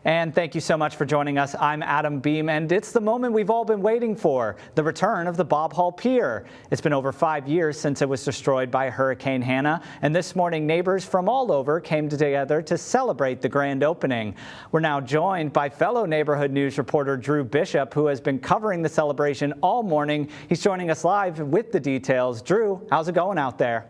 And thank you so much for joining us. I'm Adam Beam, and it's the moment we've all been waiting for, the return of the Bob Hall Pier. It's been over 5 years since it was destroyed by Hurricane Hanna, and this morning neighbors from all over came together to celebrate the grand opening. We're now joined by fellow Neighborhood News reporter Drew Bishop, who has been covering the celebration all morning. He's joining us live with the details. Drew, how's it going out there?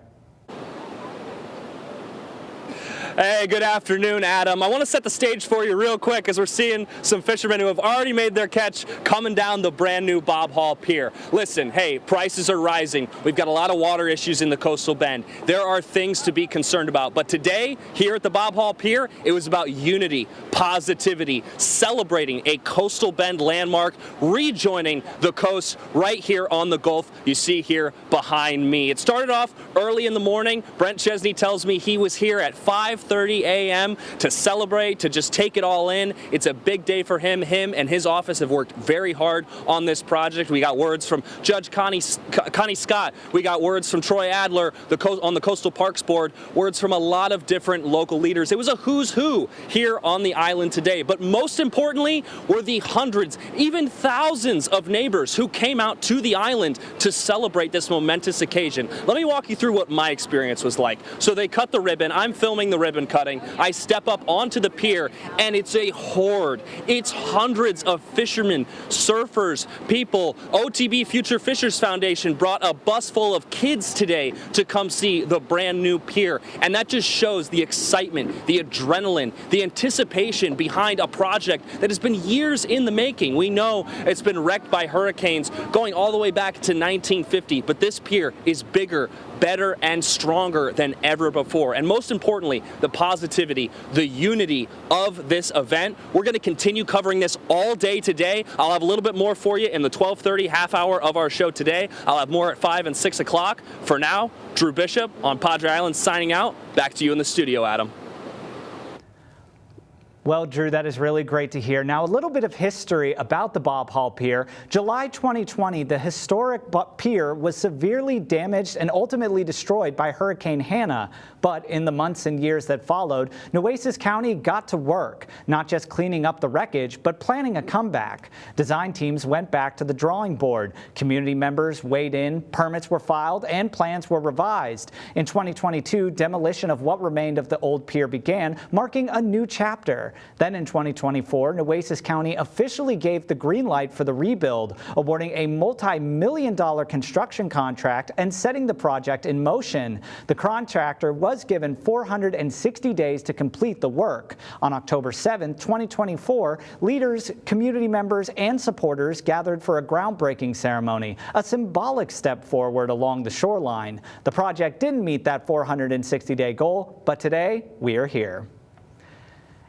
Hey, good afternoon, Adam. I want to set the stage for you real quick as we're seeing some fishermen who have already made their catch coming down the brand new Bob Hall Pier. Listen, hey, prices are rising. We've got a lot of water issues in the coastal bend. There are things to be concerned about. But today, here at the Bob Hall Pier, it was about unity, positivity, celebrating a coastal bend landmark, rejoining the coast right here on the Gulf you see here behind me. It started off early in the morning. Brent Chesney tells me he was here at 5:30 a.m. to celebrate, to just take it all in. It's a big day for him. Him and his office have worked very hard on this project. We got words from Judge Connie Scott. We got words from Troy Adler on the Coastal Parks Board, words from a lot of different local leaders. It was a who's who here on the island today. But most importantly were the hundreds, even thousands of neighbors who came out to the island to celebrate this momentous occasion. Let me walk you through what my experience was like. So they cut the ribbon. I'm filming the ribbon cutting. I step up onto the pier and it's a horde. It's hundreds of fishermen, surfers, people. OTB Future Fishers Foundation brought a bus full of kids today to come see the brand new pier. And that just shows the excitement, the adrenaline, the anticipation behind a project that has been years in the making. We know it's been wrecked by hurricanes going all the way back to 1950, but this pier is bigger, better, and stronger than ever before. And most importantly, the positivity, the unity of this event. We're going to continue covering this all day today. I'll have a little bit more for you in the 12:30 half hour of our show today. I'll have more at 5 and 6 o'clock. For now, Drew Bishop on Padre Island signing out. Back to you in the studio, Adam. Well, Drew, that is really great to hear. Now, a little bit of history about the Bob Hall Pier. July 2020, the historic pier was severely damaged and ultimately destroyed by Hurricane Hanna. But in the months and years that followed, Nueces County got to work, not just cleaning up the wreckage, but planning a comeback. Design teams went back to the drawing board. Community members weighed in, permits were filed, and plans were revised. In 2022, demolition of what remained of the old pier began, marking a new chapter. Then in 2024, Nueces County officially gave the green light for the rebuild, awarding a multi-million-dollar construction contract and setting the project in motion. The contractor was given 460 days to complete the work. On October 7, 2024, leaders, community members, and supporters gathered for a groundbreaking ceremony, a symbolic step forward along the shoreline. The project didn't meet that 460-day goal, but today we are here.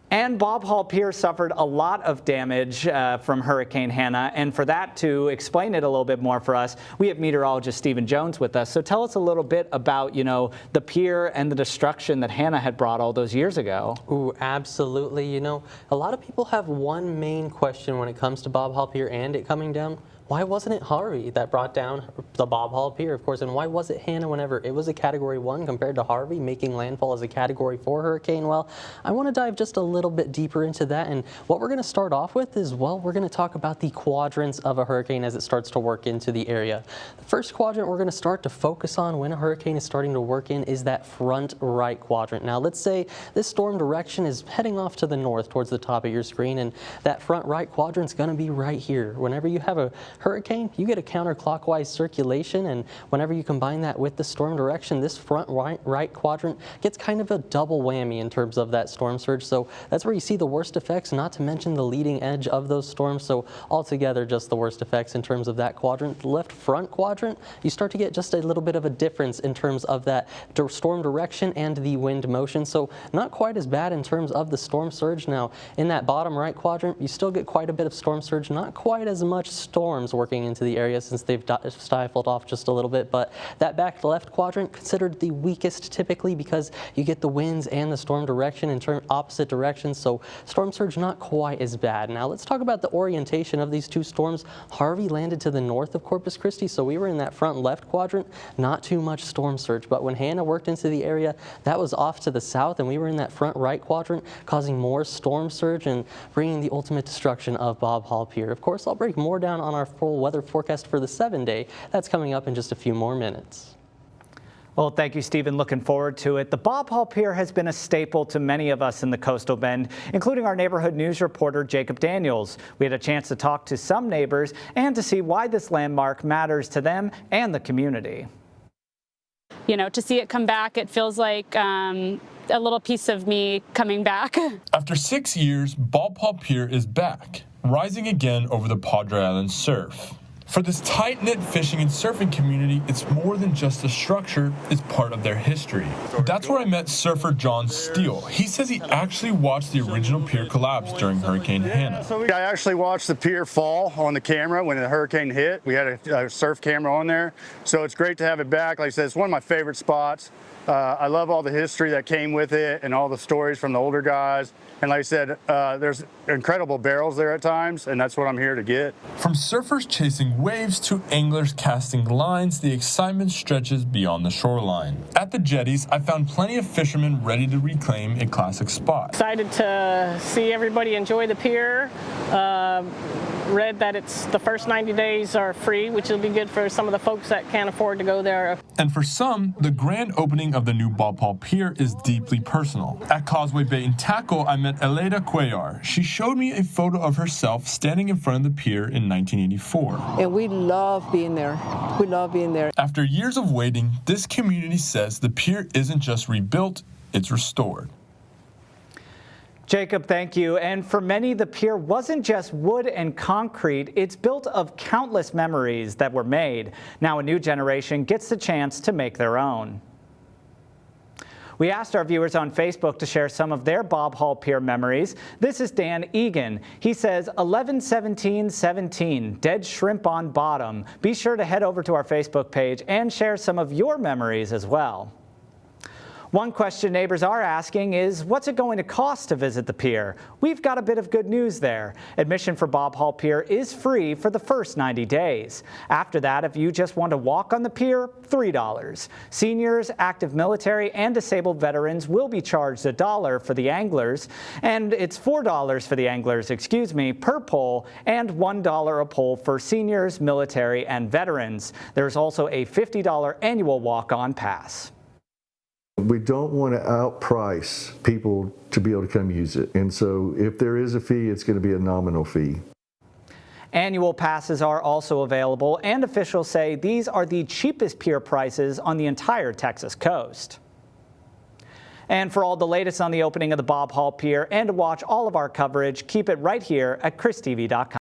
And Bob Hall Pier suffered a lot of damage from Hurricane Hanna, and for that to explain it a little bit more for us, we have meteorologist Stephen Jones with us. So tell us a little bit about, the pier and the destruction that Hanna had brought all those years ago. Ooh, absolutely. A lot of people have one main question when it comes to Bob Hall Pier and it coming down. Why wasn't it Harvey that brought down the Bob Hall Pier, of course, and why was it Hanna whenever it was a Category 1 compared to Harvey, making landfall as a Category 4 hurricane? Well, I want to dive just a little bit deeper into that, and what we're going to start off with is, well, we're going to talk about the quadrants of a hurricane as it starts to work into the area. The first quadrant we're going to start to focus on when a hurricane is starting to work in is that front right quadrant. Now, let's say this storm direction is heading off to the north towards the top of your screen, and that front right quadrant's going to be right here. Whenever you have a hurricane, you get a counterclockwise circulation, and whenever you combine that with the storm direction, this front right quadrant gets kind of a double whammy in terms of that storm surge. So that's where you see the worst effects, not to mention the leading edge of those storms. So altogether, just the worst effects in terms of that quadrant. The left front quadrant, you start to get just a little bit of a difference in terms of that storm direction and the wind motion. So not quite as bad in terms of the storm surge. Now, in that bottom right quadrant, you still get quite a bit of storm surge, not quite as much storms storms working into the area since they've stifled off just a little bit. But that back left quadrant considered the weakest typically because you get the winds and the storm direction in opposite directions, so storm surge not quite as bad. Now let's talk about the orientation of these two storms. Harvey landed to the north of Corpus Christi, so we were in that front left quadrant, not too much storm surge. But when Hanna worked into the area, that was off to the south, and we were in that front right quadrant, causing more storm surge and bringing the ultimate destruction of Bob Hall Pier. Of course, I'll break more down on our full weather forecast for the 7-day. That's coming up in just a few more minutes. Well, thank you, Stephen. Looking forward to it. The Bob Hall Pier has been a staple to many of us in the Coastal Bend, including our neighborhood news reporter, Jacob Daniels. We had a chance to talk to some neighbors and to see why this landmark matters to them and the community. You know, to see it come back, it feels like a little piece of me coming back. After 6 years, Bob Hall Pier is back, rising again over the Padre Island surf. For this tight-knit fishing and surfing community, it's more than just a structure, it's part of their history. That's where I met surfer John Steele. He says he actually watched the original pier collapse during Hurricane Hanna. I actually watched the pier fall on the camera when the hurricane hit. We had a surf camera on there, so it's great to have it back. Like I said, it's one of my favorite spots. I love all the history that came with it and all the stories from the older guys. And like I said, there's incredible barrels there at times, and that's what I'm here to get. From surfers chasing waves to anglers casting lines, the excitement stretches beyond the shoreline. At the jetties, I found plenty of fishermen ready to reclaim a classic spot. Excited to see everybody enjoy the pier. Read that it's the first 90 days are free, which will be good for some of the folks that can't afford to go there. And for some, the grand opening of the new Bob Hall Pier is deeply personal. At Causeway Bay in Taco, I met Eleda Cuellar. She showed me a photo of herself standing in front of the pier in 1984. And we love being there. We love being there. After years of waiting, this community says the pier isn't just rebuilt, it's restored. Jacob, thank you. And for many, the pier wasn't just wood and concrete. It's built of countless memories that were made. Now a new generation gets the chance to make their own. We asked our viewers on Facebook to share some of their Bob Hall Pier memories. This is Dan Egan. He says, 11/17/17, dead shrimp on bottom. Be sure to head over to our Facebook page and share some of your memories as well. One question neighbors are asking is, what's it going to cost to visit the pier? We've got a bit of good news there. Admission for Bob Hall Pier is free for the first 90 days. After that, if you just want to walk on the pier, $3. Seniors, active military, and disabled veterans will be charged $1 for the anglers, and it's $4 for the anglers, per pole, and $1 a pole for seniors, military, and veterans. There's also a $50 annual walk-on pass. We don't want to outprice people to be able to come use it. And so if there is a fee, it's going to be a nominal fee. Annual passes are also available, and officials say these are the cheapest pier prices on the entire Texas coast. And for all the latest on the opening of the Bob Hall Pier and to watch all of our coverage, keep it right here at christv.com.